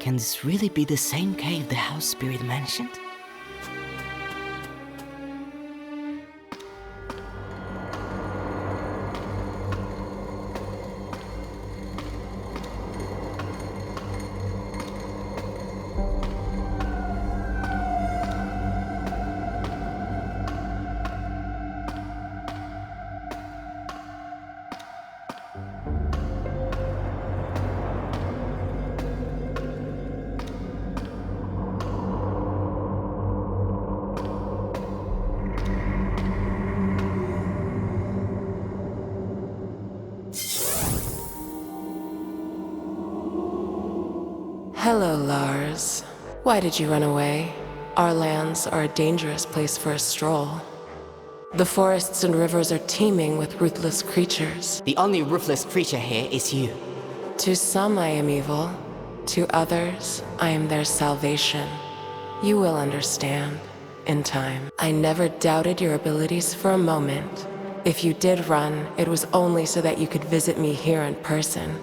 Can this really be the same cave the house spirit mentioned? Hello, Lars. Why did you run away? Our lands are a dangerous place for a stroll. The forests and rivers are teeming with ruthless creatures. The only ruthless creature here is you. To some I am evil. To others, I am their salvation. You will understand, in time. I never doubted your abilities for a moment. If you did run, it was only so that you could visit me here in person.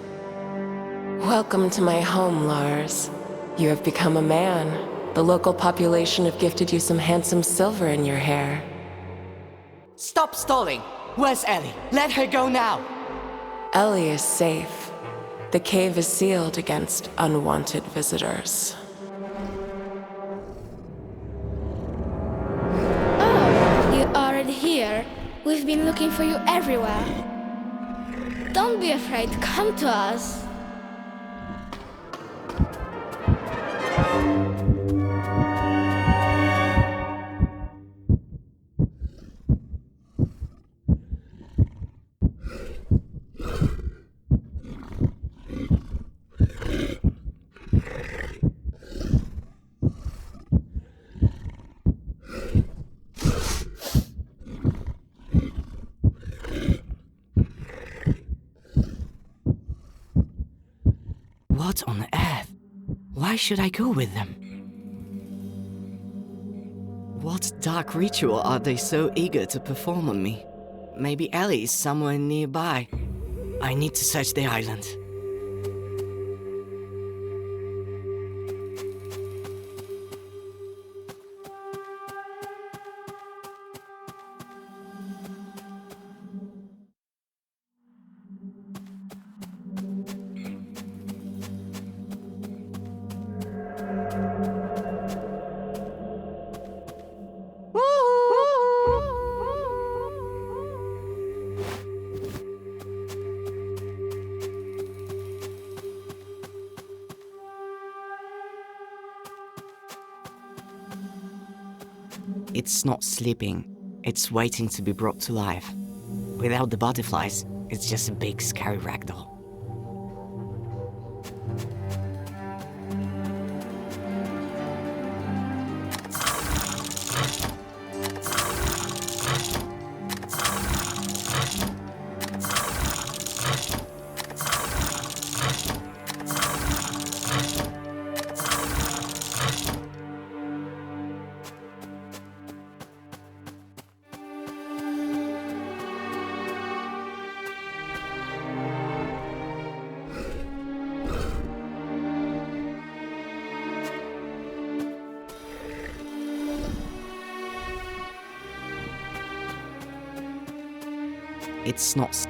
Welcome to my home, Lars. You have become a man. The local population have gifted you some handsome silver in your hair. Stop stalling! Where's Ellie? Let her go now! Ellie is safe. The cave is sealed against unwanted visitors. Oh, you're already here. We've been looking for you everywhere. Don't be afraid, come to us. What on earth? Why should I go with them? What dark ritual are they so eager to perform on me? Maybe Ellie is somewhere nearby. I need to search the island. It's not sleeping, it's waiting to be brought to life. Without the butterflies, it's just a big scary ragdoll. It's not.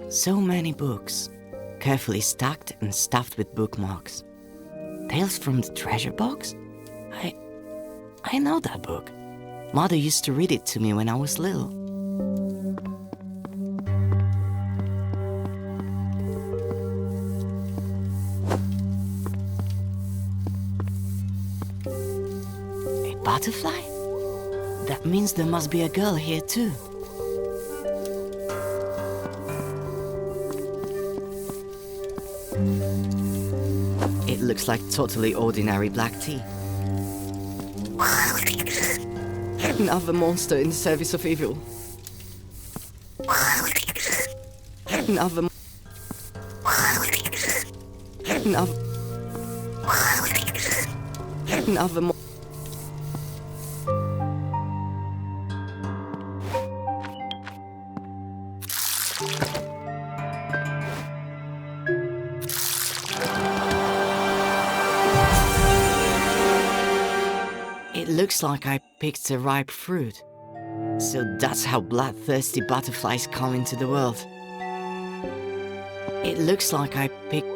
So many books, carefully stacked and stuffed with bookmarks. Tales from the Treasure Box? I know that book. Mother used to read it to me when I was little. A butterfly? That means there must be a girl here too. It looks like totally ordinary black tea. Another monster in the service of evil. Another. Another. It looks like I picked a ripe fruit. So that's how bloodthirsty butterflies come into the world. It looks like I picked...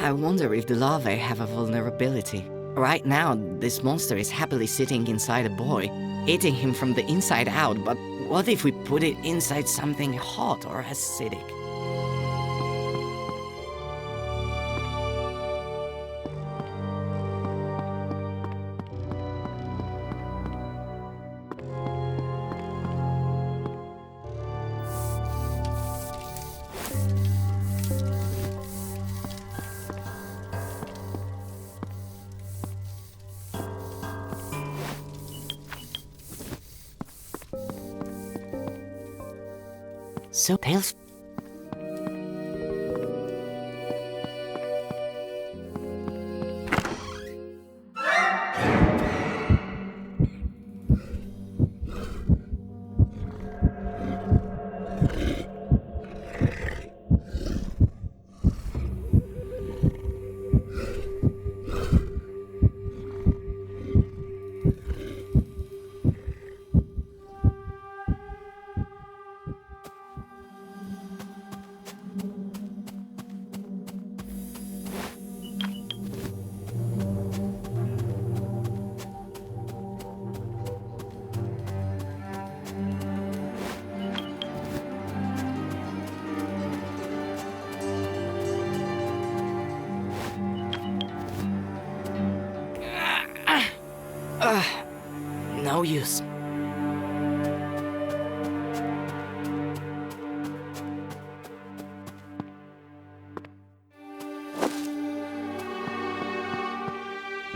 I wonder if the larvae have a vulnerability. Right now, this monster is happily sitting inside a boy, eating him from the inside out, but what if we put it inside something hot or acidic? So tales. No use.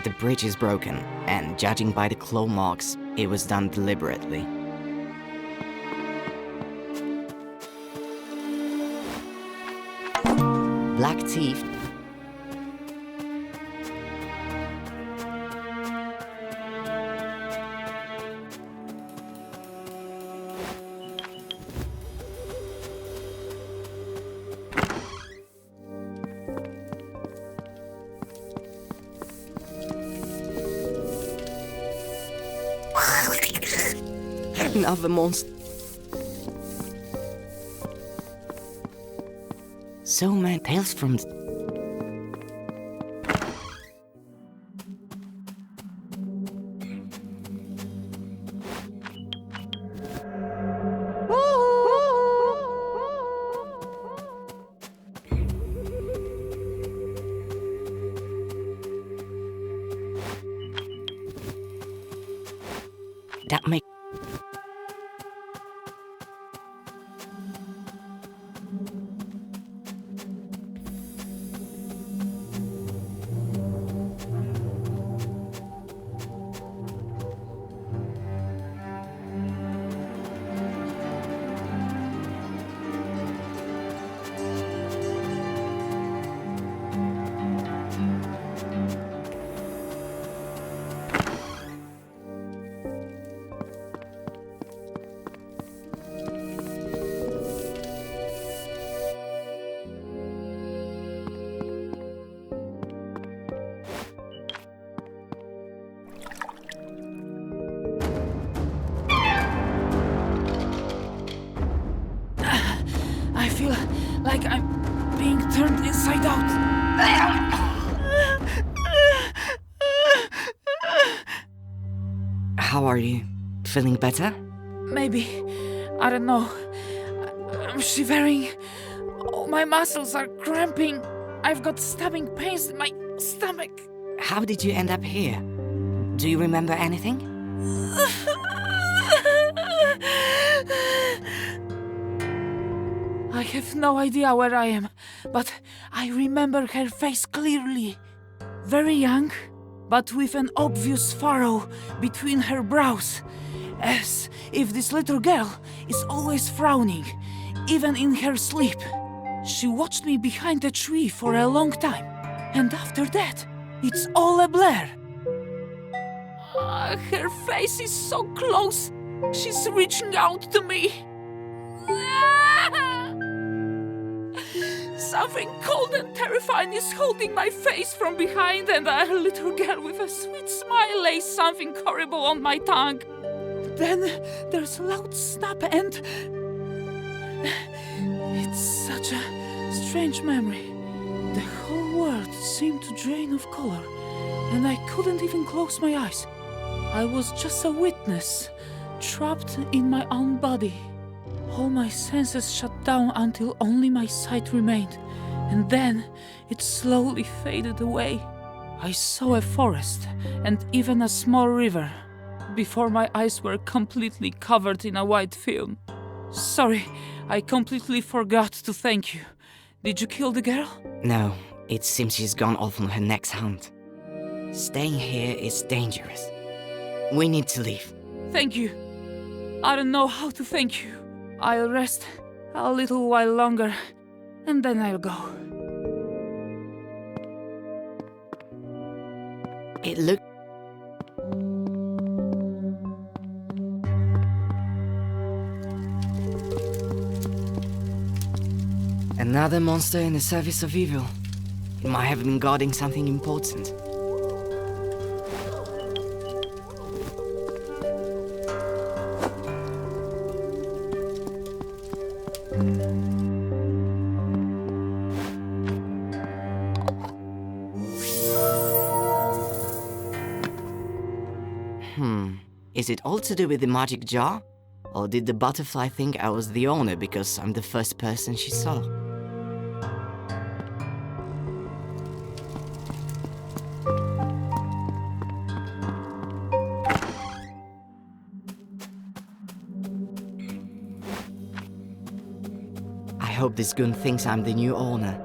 The bridge is broken, and judging by the claw marks, it was done deliberately. Black teeth. Another monster. So many tales from... That makes... I feel like I'm being turned inside out. How are you? Feeling better? Maybe. I don't know. I'm shivering. All my muscles are cramping. I've got stabbing pains in my stomach. How did you end up here? Do you remember anything? I have no idea where I am, but I remember her face clearly. Very young, but with an obvious furrow between her brows, as if this little girl is always frowning, even in her sleep. She watched me behind a tree for a long time, and after that, it's all a blur. Her face is so close. She's reaching out to me. Something cold and terrifying is holding my face from behind, and a little girl with a sweet smile lays something horrible on my tongue. Then there's a loud snap, and it's such a strange memory. The whole world seemed to drain of color, and I couldn't even close my eyes. I was just a witness, trapped in my own body. All my senses shut down until only my sight remained, and then it slowly faded away. I saw a forest and even a small river before my eyes were completely covered in a white film. Sorry, I completely forgot to thank you. Did you kill the girl? No, it seems she's gone off on her next hunt. Staying here is dangerous. We need to leave. Thank you. I don't know how to thank you. I'll rest a little while longer, and then I'll go. It looked... Another monster in the service of evil. It might have been guarding something important. Is it all to do with the magic jar? Or did the butterfly think I was the owner because I'm the first person she saw? I hope this goon thinks I'm the new owner.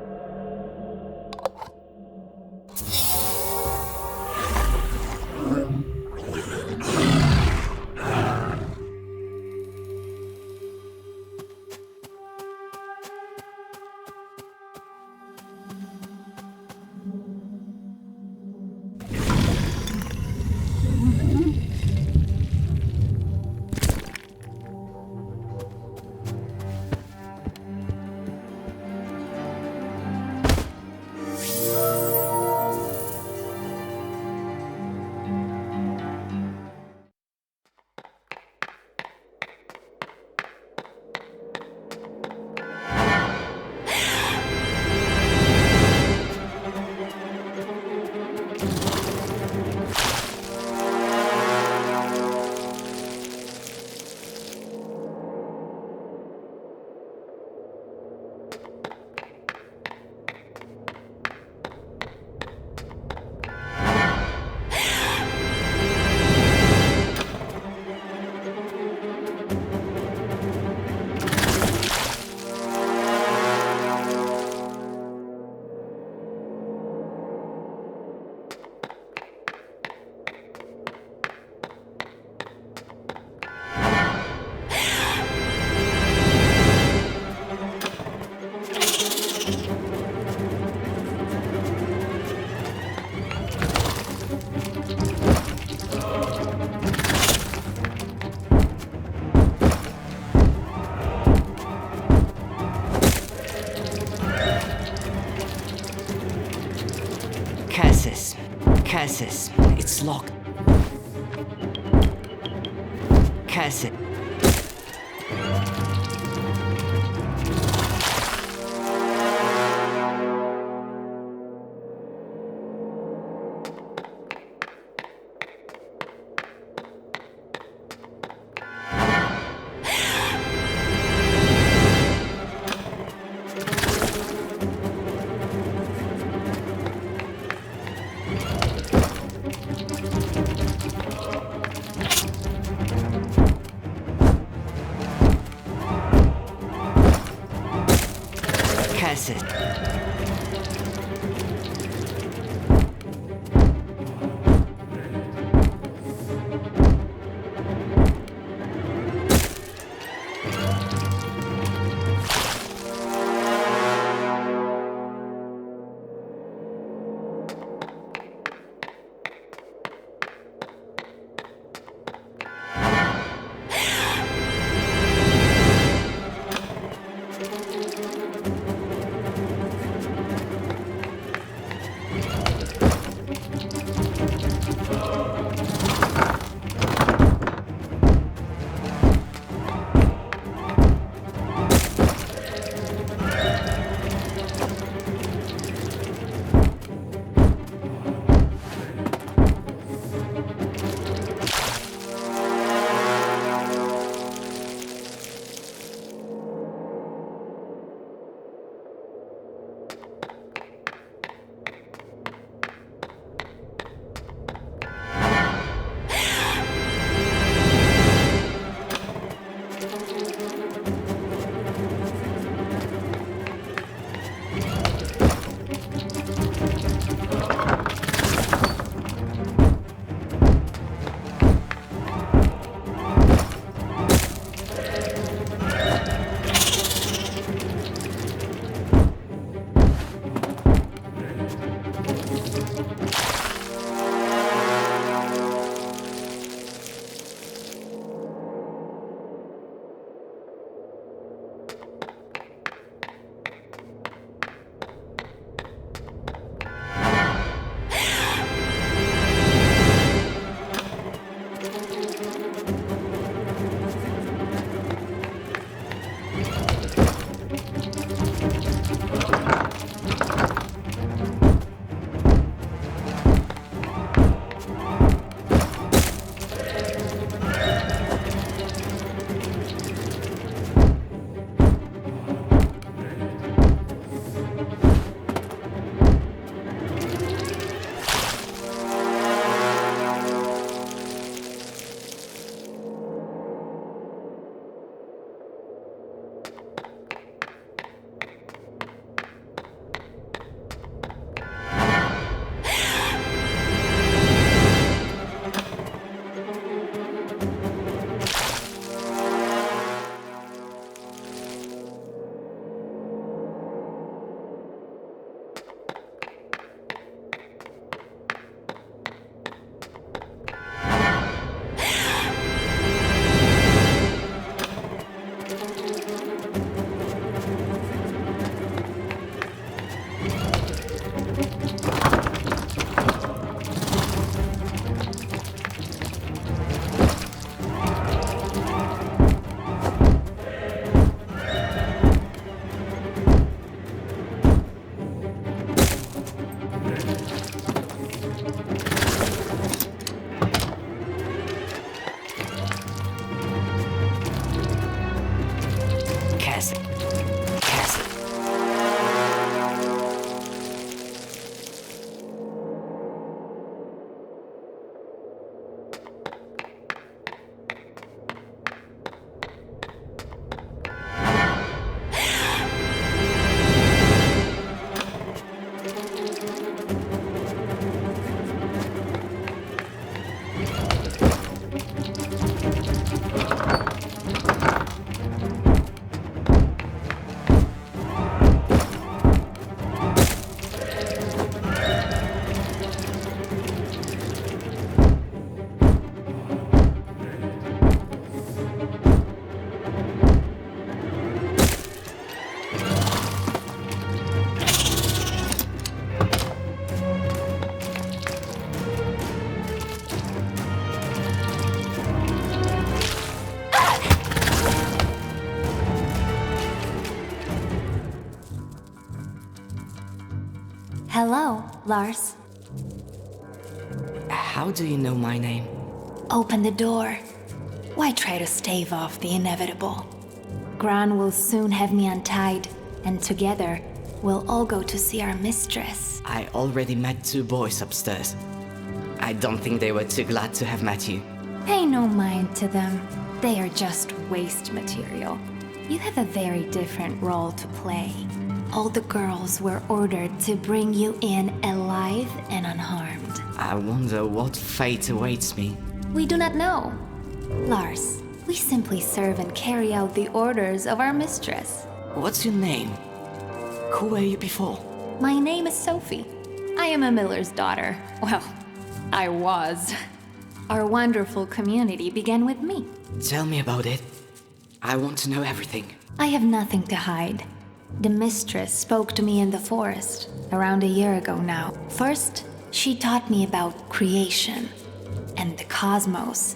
Curses. It's locked. Curse it. Cassette. Hello, Lars. How do you know my name? Open the door. Why try to stave off the inevitable? Gran will soon have me untied, and together, we'll all go to see our mistress. I already met 2 boys upstairs. I don't think they were too glad to have met you. Pay no mind to them. They are just waste material. You have a very different role to play. all the girls were ordered to bring you in alive and unharmed. I wonder what fate awaits me. We do not know. Lars, we simply serve and carry out the orders of our mistress. What's your name? Who were you before? My name is Sophie. I am a miller's daughter. Well, I was. Our wonderful community began with me. Tell me about it. I want to know everything. I have nothing to hide. The mistress spoke to me in the forest, around a year ago now. First, she taught me about creation and the cosmos.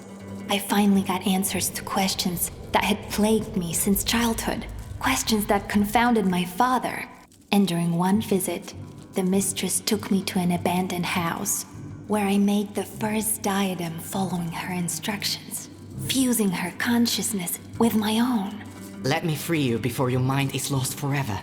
I finally got answers to questions that had plagued me since childhood. Questions that confounded my father. And during one visit, the mistress took me to an abandoned house, where I made the first diadem following her instructions, fusing her consciousness with my own. Let me free you before your mind is lost forever.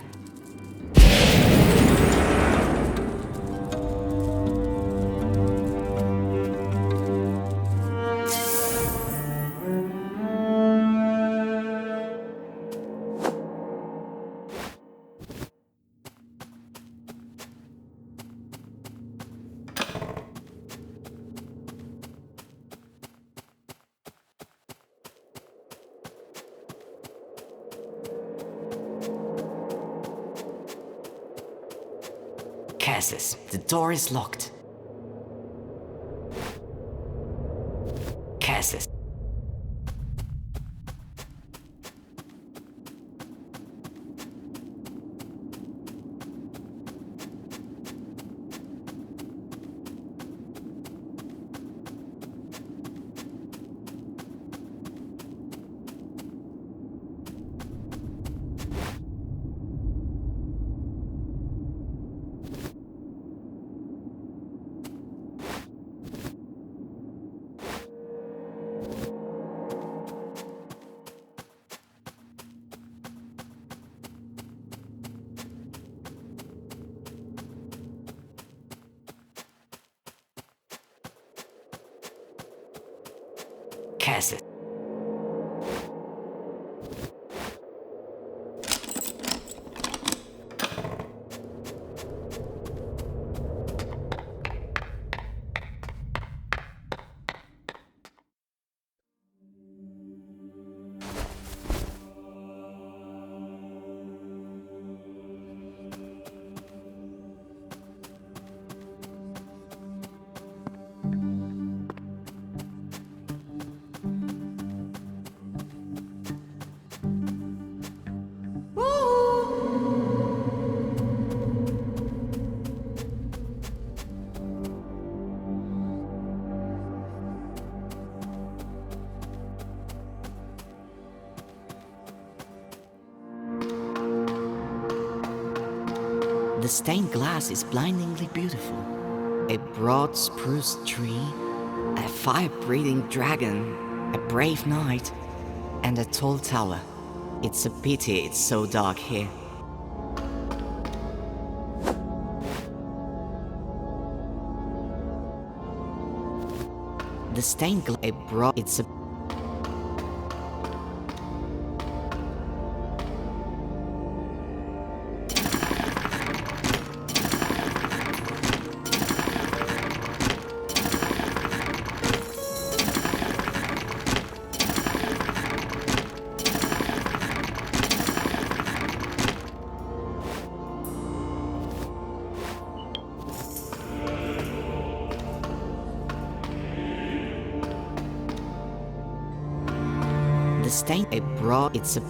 Cassis, the door is locked. Cassis. Cassis. The stained glass is blindingly beautiful. A broad spruce tree, a fire-breathing dragon, a brave knight, and a tall tower. It's a pity it's so dark here. The stained glass, it's a stain a broad it's a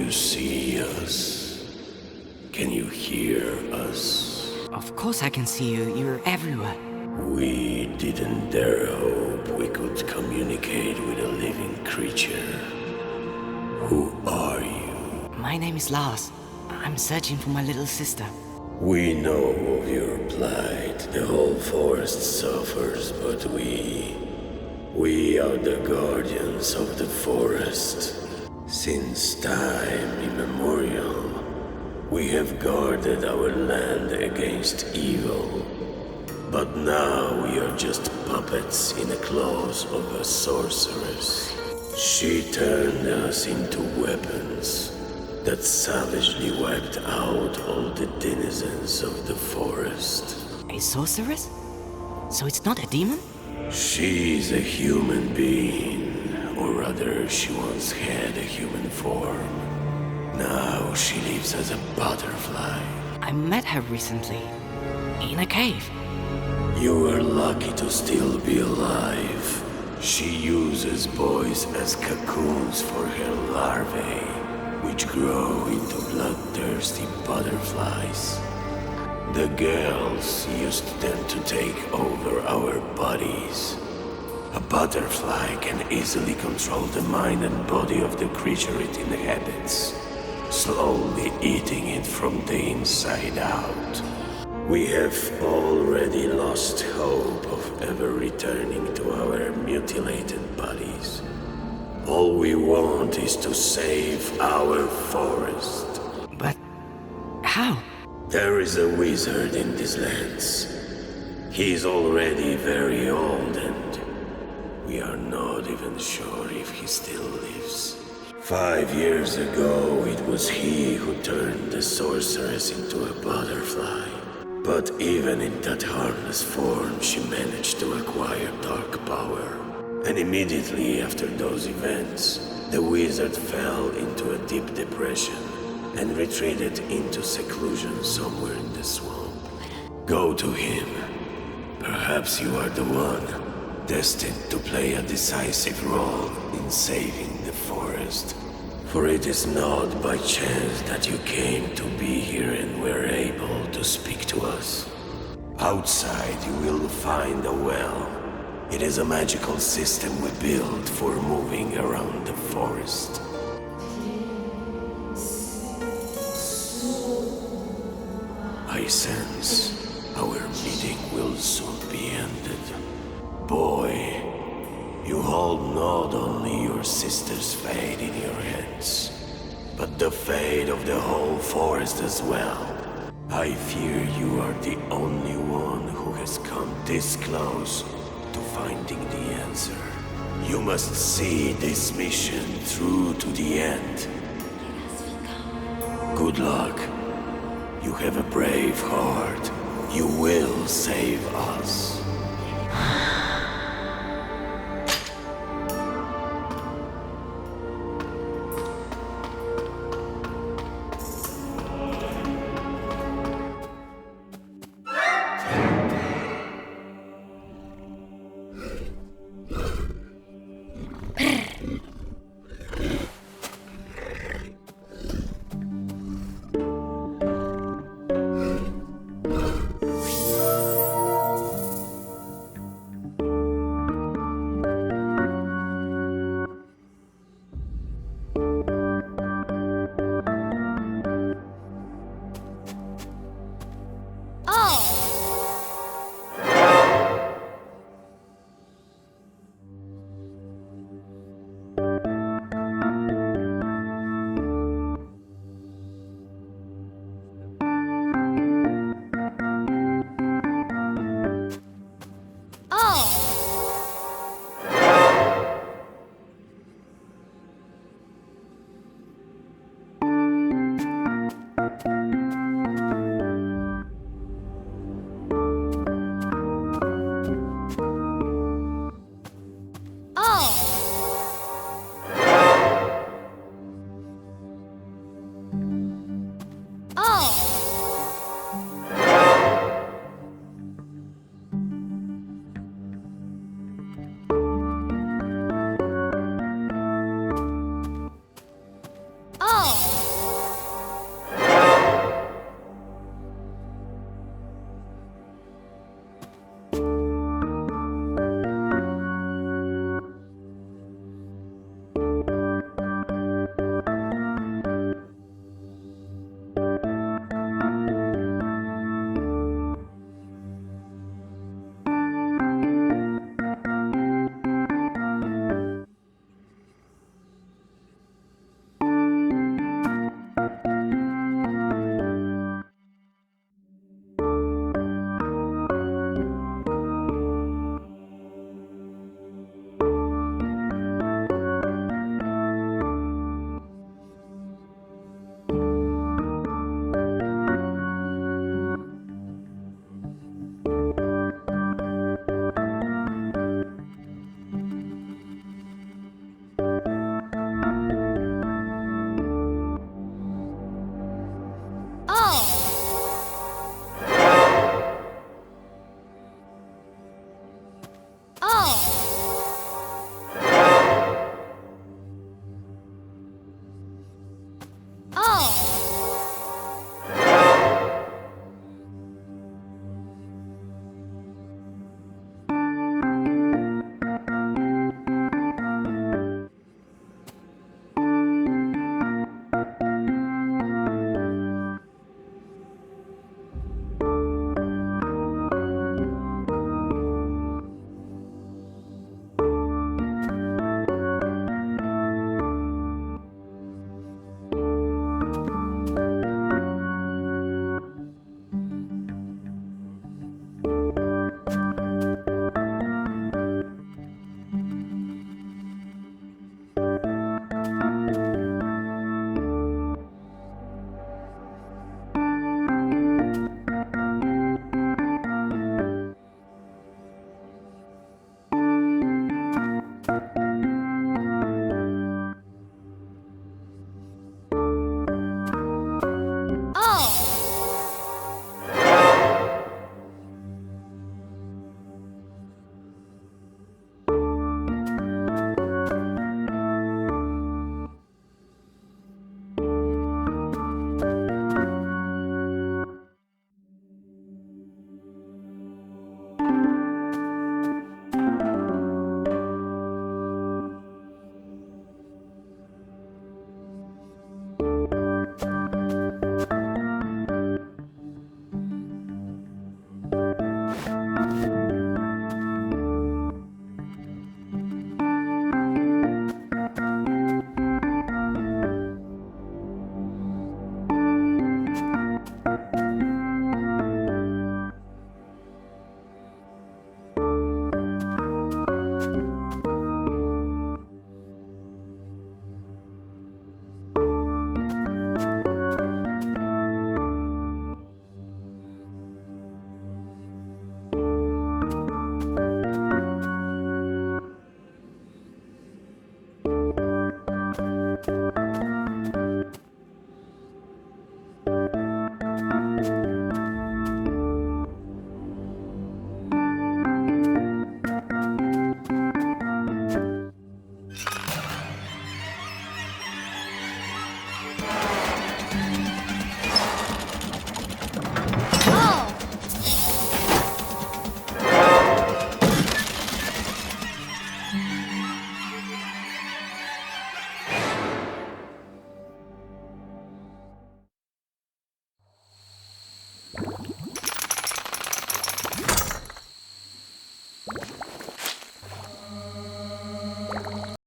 you see us? Can you hear us? Of course I can see you. You're everywhere. We didn't dare hope we could communicate with a living creature. Who are you? My name is Lars. I'm searching for my little sister. We know of your plight. The whole forest suffers, but we are the guardians of the forest. Since time immemorial, we have guarded our land against evil. But now we are just puppets in the claws of a sorceress. She turned us into weapons that savagely wiped out all the denizens of the forest. A sorceress? So it's not a demon? She's a human being, or rather she once had a human form. Now she lives as a butterfly. I met her recently. In a cave. You were lucky to still be alive. She uses boys as cocoons for her larvae, which grow into bloodthirsty butterflies. The girls used them to take over our bodies. A butterfly can easily control the mind and body of the creature it inhabits, slowly eating it from the inside out. We have already lost hope of ever returning to our mutilated bodies. All we want is to save our forest. But how? There is a wizard in these lands. He is already very old and we are not even sure if he still lives. 5 years ago, it was he who turned the sorceress into a butterfly. But even in that harmless form, she managed to acquire dark power. And immediately after those events, the wizard fell into a deep depression and retreated into seclusion somewhere in the swamp. Go to him. Perhaps you are the one destined to play a decisive role in saving the forest. For it is not by chance that you came to be here and were able to speak to us. Outside you will find a well. It is a magical system we built for moving around the forest. I sense our meeting will soon be ended. Boy, you hold not only your sister's fate in your hands, but the fate of the whole forest as well. I fear you are the only one who has come this close to finding the answer. You must see this mission through to the end. Good luck. You have a brave heart. You will save us.